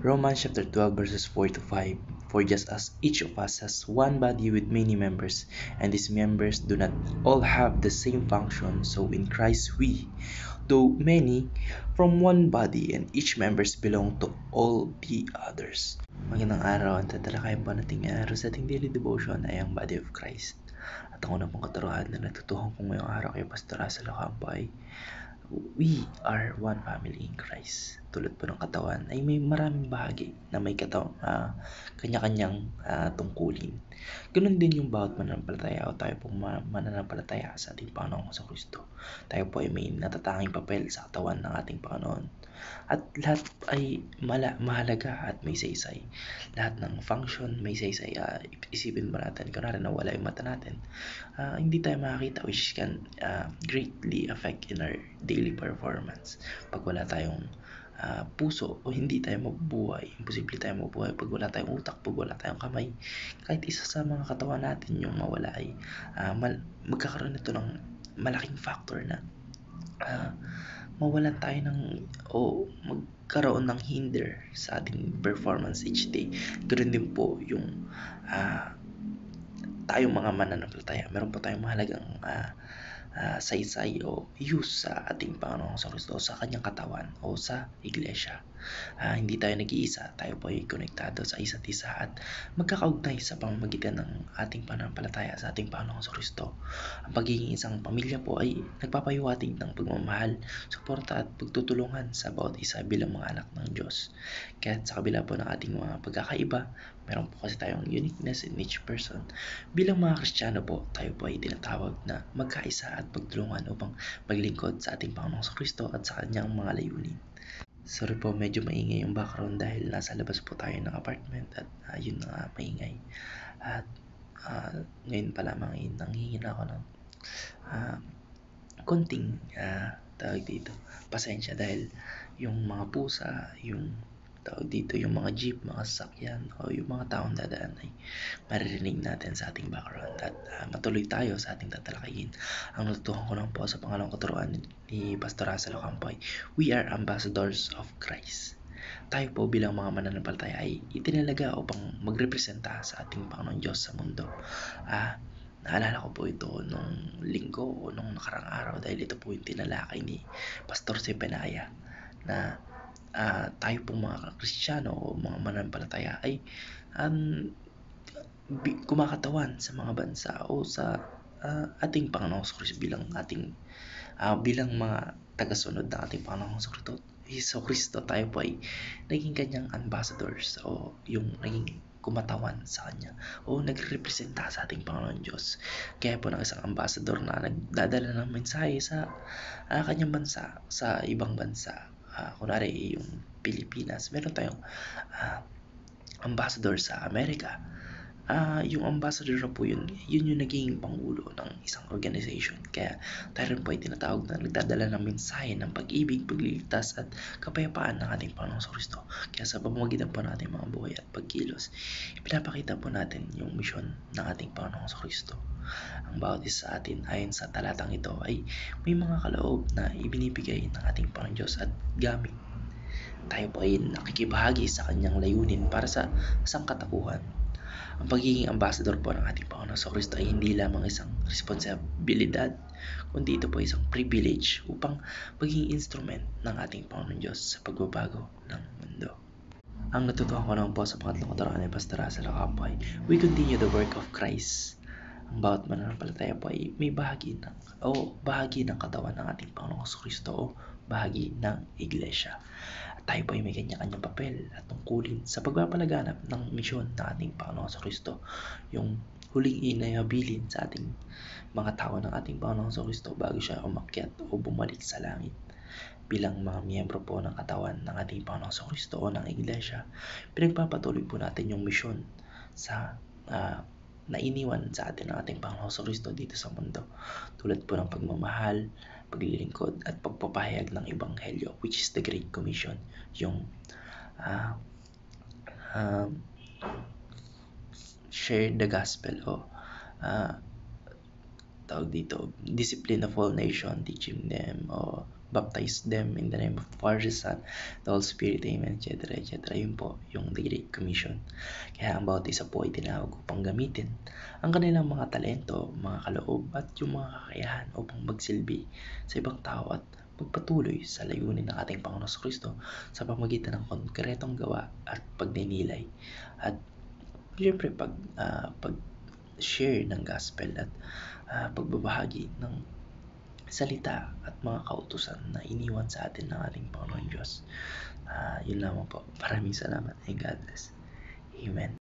Romans chapter 12 verses 4 to 5. For just as each of us has one body with many members, and these members do not all have the same function, so in Christ we, though many, from one body, and each members belong to all the others. Magandang araw, ang tatalakayan po nating araw sa ating daily devotion ay ang body of Christ. At ako na pong katuruan na natutuhan kong ngayong araw kay Pastor Russell Ocampo ay we are one family in Christ. Tulad po ng katawan ay may maraming bahagi na may kanya-kanyang tungkulin. Ganun din yung bawat mananampalataya o tayo pong mananampalataya sa ating Panginoong Kristo. Tayo po ay may natatanging papel sa katawan ng ating Panginoon. At lahat ay mahalaga at may saysay. Lahat ng function may saysay. Isipin mo natin, kunwari nawala yung mata natin, hindi tayo makakita, which can greatly affect in our daily performance. Pag wala tayong puso o hindi tayo mabubuhay, imposible tayo mabubuhay pag wala tayong utak, pag wala tayong kamay. Kahit isa sa mga katawan natin yung mawala ay magkakaroon ito ng malaking factor na mawalan tayo o magkaroon ng hinder sa ating performance each day. Ganoon din po yung tayong mga mananampalataya. Meron po tayong mahalagang saysay o use sa ating Panginoong Kristo, sa kanyang katawan o sa iglesia. Hindi tayo nag-iisa, tayo po ay konektado sa isa't isa at magkakaugnay sa pamamagitan ng ating pananampalataya sa ating Panginoong Kristo. Ang pagiging isang pamilya po ay nagpapahiwatig ng pagmamahal, suporta at pagtutulungan sa bawat isa bilang mga anak ng Diyos. Kaya sa kabila po ng ating mga pagkakaiba, meron po kasi tayong uniqueness in each person. Bilang mga Kristiyano po, tayo po ay tinatawag na magkaisa at pagtulungan upang maglingkod sa ating Panginoong Kristo at sa kanyang mga layunin. Sorry po, medyo maingay yung background dahil nasa labas po tayo ng apartment at yun na maingay. At ngayon pa lamang nanghihingi ako ng konting tawag dito, pasensya dahil yung mga pusa, yung mga jeep, mga sasakyan o yung mga taong dadaan ay maririnig natin sa ating background. At matuloy tayo sa ating tatalakayin. Ang natutuhan ko lang po sa pangalawang katuruan ni Pastor Russell Ocampo ay we are ambassadors of Christ. Tayo po bilang mga mananampalataya ay itinalaga upang magrepresenta sa ating Panginoon Diyos sa mundo. Naalala ko po ito nung linggo o nung nakarang araw dahil ito po yung tinalakay ni Pastor Sepenaya na tayo pong mga Kristiyano o mga mananampalataya ay kumakatawan sa mga bansa o sa ating Panginoong Kristo bilang mga tagasunod ng ating Panginoong Kristo. Tayo po ay naging kanyang ambassadors o yung naging kumatawan sa kanya o nagrepresenta sa ating Panginoon Diyos. Kaya po ng isang ambassador na nagdadala ng mensahe sa kanyang bansa, sa ibang bansa. Kunwari yung Pilipinas, meron tayong ambassador sa Amerika. Yung ambassador na po yun yung naging pangulo ng isang organization. Kaya tayo rin po ay tinatawag na nagdadala ng mensahe ng pag-ibig, pagliligtas at kapayapaan ng ating Panginoong Kristo. Kaya sa pamamagitan po natin mga buhay at pagkilos, ipinapakita po natin yung misyon ng ating Panginoong Kristo. Ang bawat isa sa atin ayon sa talatang ito ay may mga kaloob na ibinibigay ng ating Panginoon Diyos at gamit. Tayo po ay nakikibahagi sa kanyang layunin para sa sangkatauhan. Ang pagiging ambassador po ng ating Panginoon Kristo ay hindi lamang isang responsibilidad, kundi ito po isang privilege upang maging instrument ng ating Panginoon Diyos sa pagbabago ng mundo. Ang natutuhan ko naman po sa pangatlong katuruan ni Pastor Russell Ocampo ay we continue the work of Christ. Ang bawat mananampalataya po ay may bahagi ng katawan ng ating Panginoong Kristo o bahagi ng iglesia. At tayo po ay may kanya-kanyang papel at tungkulin sa pagpapalaganap ng misyon ng ating Panginoong Kristo. Yung huling inahabilin sa ating mga tao ng ating Panginoong Kristo bago siya umakyat o bumalik sa langit. Bilang mga miyembro po ng katawan ng ating Panginoong Kristo o ng iglesia, pinagpapatuloy po natin yung misyon sa na iniwan sa atin ng ating Panginoong Kristo dito sa mundo, tulad po ng pagmamahal, paglilingkod at pagpapahayag ng Ebanghelyo, which is the Great Commission, yung share the gospel o tawag dito, discipline of all nation, teaching them o baptize them in the name of the Father, the Son, the Holy Spirit, Amen, etc. etc. Yun po yung The Great Commission. Kaya ang bawat isa po ay tinawag upang gamitin ang kanilang mga talento, mga kaloob at yung mga kakayahan upang magsilbi sa ibang tao at magpatuloy sa layunin ng ating Panginoon Kristo sa pamamagitan ng konkretong gawa at pagninilay at siyempre pag share ng gospel at pagbabahagi ng salita at mga kautusan na iniwan sa atin ng ating Panginoon Diyos. Yun lamang po. Maraming salamat and God bless. Amen.